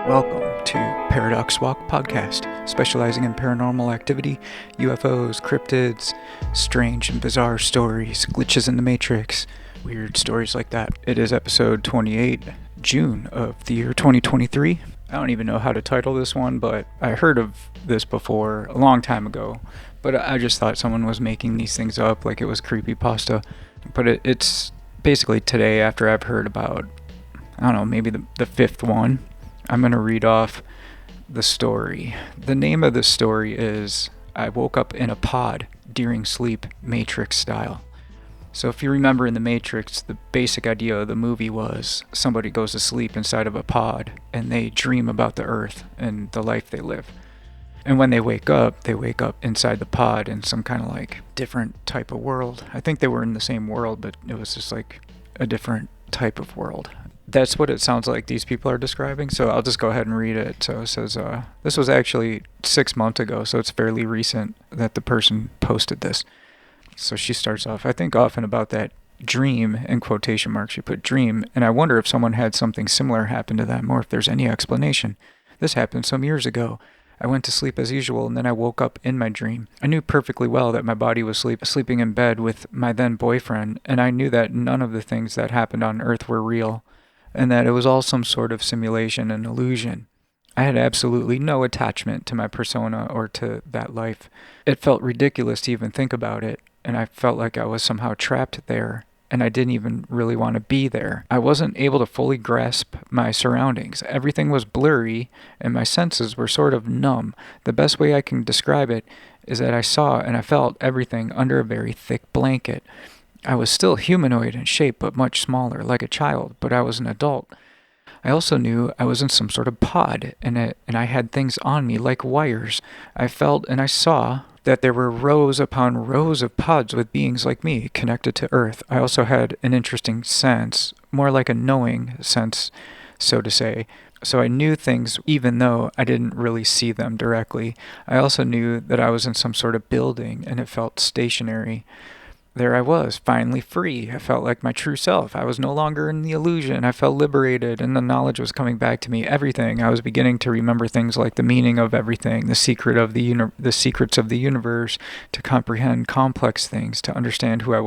Welcome to ParadoxWalk podcast, specializing in paranormal activity, UFOs, cryptids, strange and bizarre stories, glitches in the Matrix, weird stories like that. It is episode 28, June of the year 2023. I don't even know how to title this one, but I heard of this before a long time ago, but I just thought someone was making these things up like it was creepypasta. But it's basically today after I've heard about, I don't know, maybe the fifth one. I'm going to read off the story. The name of the story is I Woke Up in a Pod During Sleep, Matrix Style. So if you remember in the Matrix, the basic idea of the movie was somebody goes to sleep inside of a pod and they dream about the earth and the life they live. And when they wake up inside the pod in some kind of like different type of world. I think they were in the same world, but it was just like a different type of world. That's what it sounds like these people are describing, so I'll just go ahead and read it. So it says, this was actually 6 months ago, so it's fairly recent that the person posted this. So she starts off, I think often about that dream, in quotation marks, she put dream, and I wonder if someone had something similar happen to them, or if there's any explanation. This happened some years ago. I went to sleep as usual, and then I woke up in my dream. I knew perfectly well that my body was sleeping in bed with my then boyfriend, and I knew that none of the things that happened on Earth were real, and that it was all some sort of simulation and illusion. I had absolutely no attachment to my persona or to that life. It felt ridiculous to even think about it, and I felt like I was somehow trapped there, and I didn't even really want to be there. I wasn't able to fully grasp my surroundings. Everything was blurry, and my senses were sort of numb. The best way I can describe it is that I saw and I felt everything under a very thick blanket. I was still humanoid in shape, but much smaller, like a child, but I was an adult. I also knew I was in some sort of pod, and I had things on me like wires. I felt and I saw that there were rows upon rows of pods with beings like me connected to Earth. I also had an interesting sense, more like a knowing sense, so to say. So I knew things even though I didn't really see them directly. I also knew that I was in some sort of building, and it felt stationary. There I was, finally free. I felt like my true self. I was no longer in the illusion. I felt liberated, and the knowledge was coming back to me. Everything. I was beginning to remember things like the meaning of everything, the secrets of the universe, to comprehend complex things, to understand who I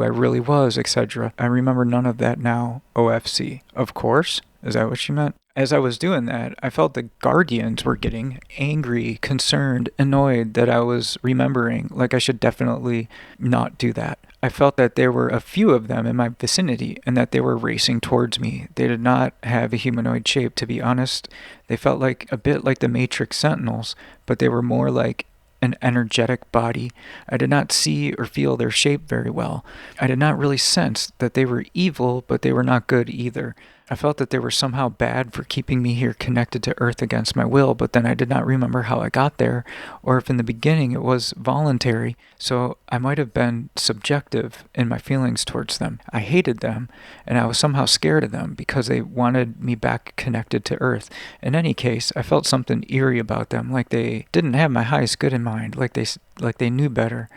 really was, etc. I remember none of that now. OFC. Of course. Is that what she meant? As I was doing that, I felt the guardians were getting angry, concerned, annoyed that I was remembering, like I should definitely not do that. I felt that there were a few of them in my vicinity and that they were racing towards me. They did not have a humanoid shape, to be honest. They felt like a bit like the Matrix Sentinels, but they were more like an energetic body. I did not see or feel their shape very well. I did not really sense that they were evil, but they were not good either. I felt that they were somehow bad for keeping me here connected to Earth against my will, but then I did not remember how I got there, or if in the beginning it was voluntary, so I might have been subjective in my feelings towards them. I hated them, and I was somehow scared of them because they wanted me back connected to Earth. In any case, I felt something eerie about them, like they didn't have my highest good in mind, like they knew better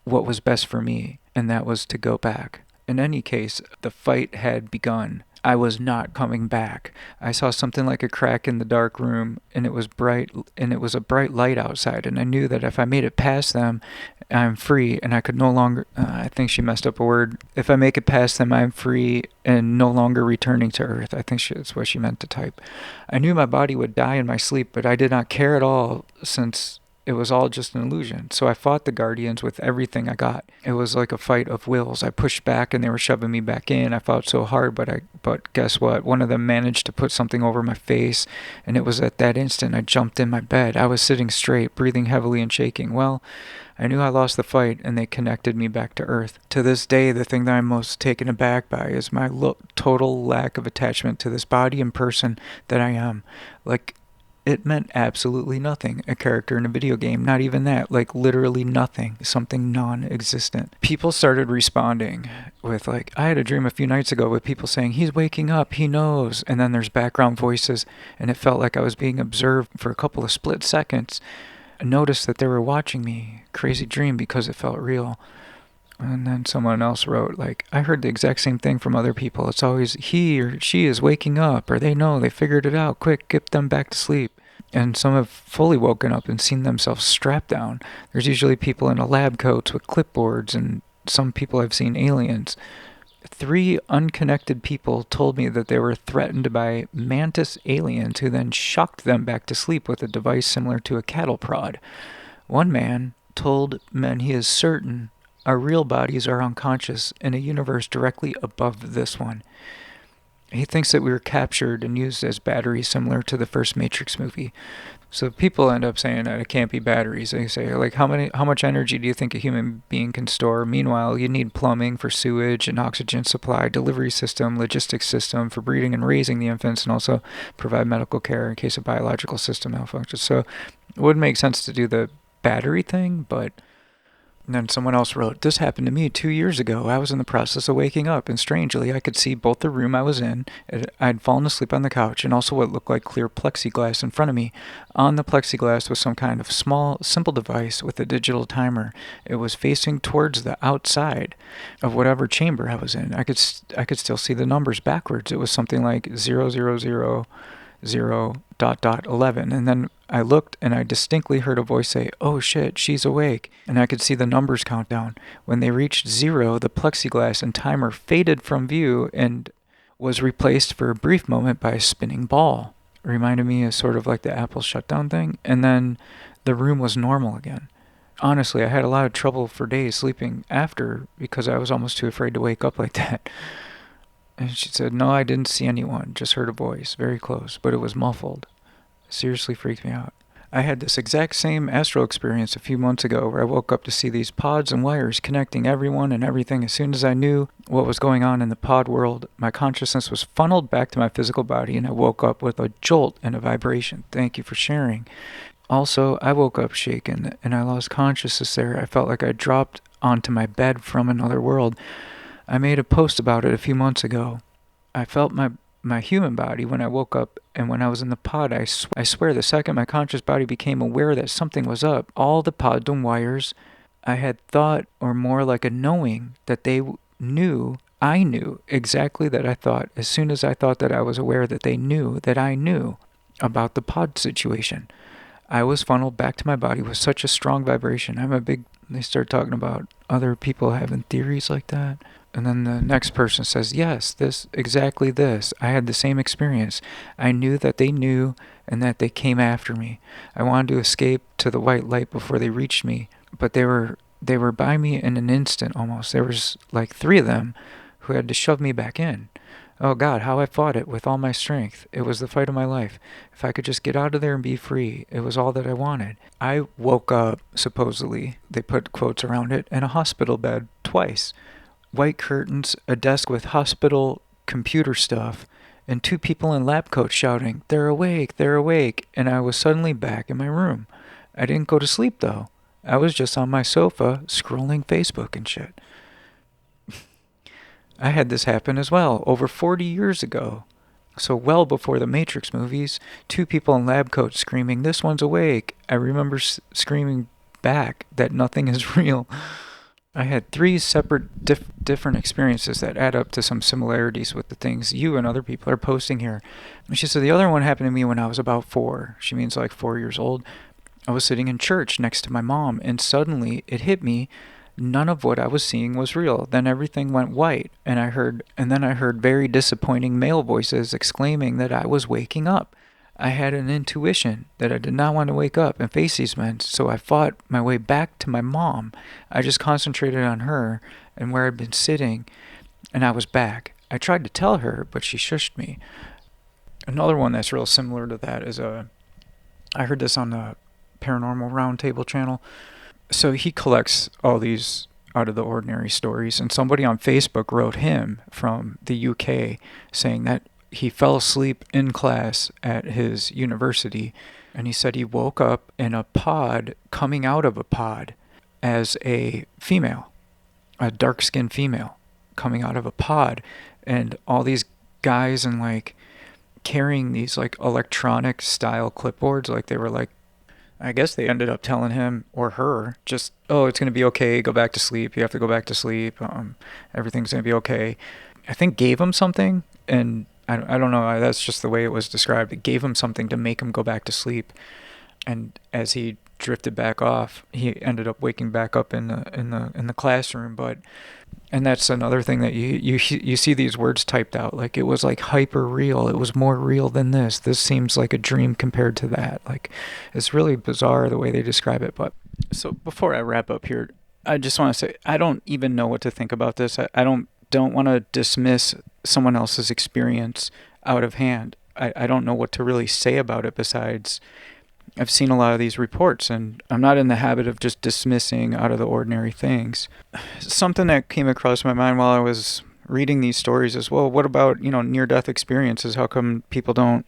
what was best for me, and that was to go back. In any case, the fight had begun. I was not coming back. I saw something like a crack in the dark room, and it was bright, and it was a bright light outside, and I knew that if I made it past them, I'm free, and I could no longer, I think she messed up a word. If I make it past them, I'm free and no longer returning to Earth. I think that's what she meant to type. I knew my body would die in my sleep, but I did not care at all since it was all just an illusion. So I fought the guardians with everything I got. It was like a fight of wills. I pushed back and they were shoving me back in. I fought so hard, but guess what? One of them managed to put something over my face, and it was at that instant I jumped in my bed. I was sitting straight, breathing heavily and shaking. Well, I knew I lost the fight, and they connected me back to Earth. To this day, the thing that I'm most taken aback by is my total lack of attachment to this body and person that I am. Like, it meant absolutely nothing. A character in a video game, not even that. Like, literally nothing. Something non-existent. People started responding with, like, I had a dream a few nights ago with people saying, he's waking up, he knows. And then there's background voices, and it felt like I was being observed for a couple of split seconds. I noticed that they were watching me. Crazy dream because it felt real. And then someone else wrote, like, I heard the exact same thing from other people. It's always he or she is waking up, or they know, they figured it out. Quick, get them back to sleep. And some have fully woken up and seen themselves strapped down. There's usually people in a lab coats with clipboards, and some people I've seen aliens. 3 unconnected people told me that they were threatened by mantis aliens who then shocked them back to sleep with a device similar to a cattle prod. One man told men he is certain our real bodies are unconscious in a universe directly above this one. He thinks that we were captured and used as batteries similar to the first Matrix movie. So people end up saying that it can't be batteries. They say, like, how much energy do you think a human being can store? Meanwhile, you need plumbing for sewage and oxygen supply, delivery system, logistics system for breeding and raising the infants, and also provide medical care in case a biological system malfunctions. So it would make sense to do the battery thing, but... And then someone else wrote, this happened to me 2 years ago. I was in the process of waking up, and strangely, I could see both the room I was in. I'd fallen asleep on the couch, and also what looked like clear plexiglass in front of me. On the plexiglass was some kind of small, simple device with a digital timer. It was facing towards the outside of whatever chamber I was in. I could still see the numbers backwards. It was something like 0000.11, and then I looked and I distinctly heard a voice say, oh shit, she's awake, and I could see the numbers count down. When they reached 0, the plexiglass and timer faded from view and was replaced for a brief moment by a spinning ball. It reminded me of sort of like the Apple shutdown thing, and then the room was normal again. Honestly, I had a lot of trouble for days sleeping after because I was almost too afraid to wake up like that. And she said, no, I didn't see anyone, just heard a voice, very close, but it was muffled. It seriously freaked me out. I had this exact same astral experience a few months ago where I woke up to see these pods and wires connecting everyone and everything. As soon as I knew what was going on in the pod world, my consciousness was funneled back to my physical body and I woke up with a jolt and a vibration. Thank you for sharing. Also, I woke up shaken and I lost consciousness there. I felt like I dropped onto my bed from another world. I made a post about it a few months ago. I felt my human body when I woke up, and when I was in the pod, I swear the second my conscious body became aware that something was up, all the pods and wires, I had thought, or more like a knowing, that they knew, I knew exactly that I thought, as soon as I thought that I was aware that they knew that I knew about the pod situation. I was funneled back to my body with such a strong vibration. They start talking about other people having theories like that. And then the next person says, yes, exactly this. I had the same experience. I knew that they knew and that they came after me. I wanted to escape to the white light before they reached me, but they were by me in an instant almost. There was like 3 of them who had to shove me back in. Oh God, how I fought it with all my strength. It was the fight of my life. If I could just get out of there and be free, it was all that I wanted. I woke up, supposedly, they put quotes around it, in a hospital bed twice. White curtains, a desk with hospital computer stuff, and 2 people in lab coats shouting, they're awake, and I was suddenly back in my room. I didn't go to sleep though. I was just on my sofa scrolling Facebook and shit. I had this happen as well, over 40 years ago. So well before the Matrix movies, 2 people in lab coats screaming, this one's awake. I remember screaming back that nothing is real. I had 3 separate different experiences that add up to some similarities with the things you and other people are posting here. And she said the other one happened to me when I was about 4. She means like 4 years old. I was sitting in church next to my mom, and suddenly it hit me. None of what I was seeing was real. Then everything went white, and then I heard very disappointing male voices exclaiming that I was waking up. I had an intuition that I did not want to wake up and face these men, so I fought my way back to my mom. I just concentrated on her and where I'd been sitting, and I was back. I tried to tell her, but she shushed me. Another one that's real similar to that is I heard this on the Paranormal Roundtable channel. So he collects all these out of the ordinary stories, and somebody on Facebook wrote him from the UK saying that he fell asleep in class at his university, and he said he woke up in a pod coming out of a pod as a female, a dark-skinned female coming out of a pod, and all these guys and like carrying these like electronic style clipboards, like they were like I guess they ended up telling him or her just, oh, it's going to be okay. Go back to sleep. You have to go back to sleep. Everything's going to be okay. I think gave him something, and I don't know. That's just the way it was described. It gave him something to make him go back to sleep. And as he drifted back off, he ended up waking back up in the classroom. And that's another thing that you see these words typed out. Like, it was like hyper real. It was more real than this. This seems like a dream compared to that. Like, it's really bizarre the way they describe it. But so before I wrap up here, I just want to say I don't even know what to think about this. I don't want to dismiss someone else's experience out of hand. I don't know what to really say about it besides I've seen a lot of these reports, and I'm not in the habit of just dismissing out of the ordinary things. Something that came across my mind while I was reading these stories is, well, what about, near-death experiences? How come people don't,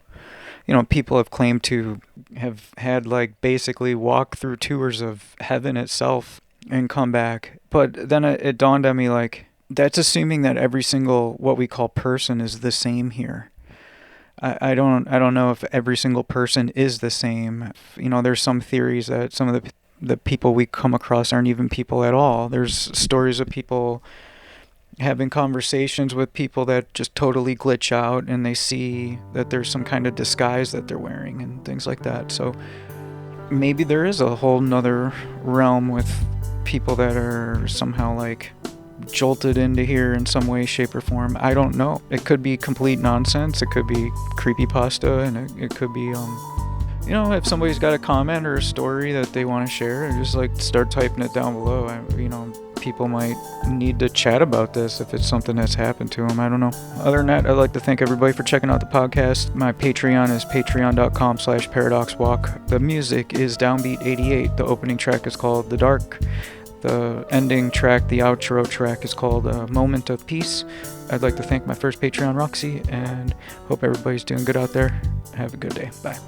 people have claimed to have had, like, basically walk through tours of heaven itself and come back. But then it dawned on me, like, that's assuming that every single what we call person is the same here. I don't know if every single person is the same. There's some theories that some of the people we come across aren't even people at all. There's stories of people having conversations with people that just totally glitch out and they see that there's some kind of disguise that they're wearing and things like that. So maybe there is a whole nother realm with people that are somehow like jolted into here in some way, shape, or form. I don't know. It could be complete nonsense. It could be creepypasta, and it could be, if somebody's got a comment or a story that they want to share, just like start typing it down below. People might need to chat about this if it's something that's happened to them. I don't know. Other than that, I'd like to thank everybody for checking out the podcast. My Patreon is patreon.com/ParadoxWalk. The music is Downbeat88. The opening track is called The Dark. The ending track, the outro track, is called Moment of Peace. I'd like to thank my first Patreon, Roxy, and hope everybody's doing good out there. Have a good day. Bye.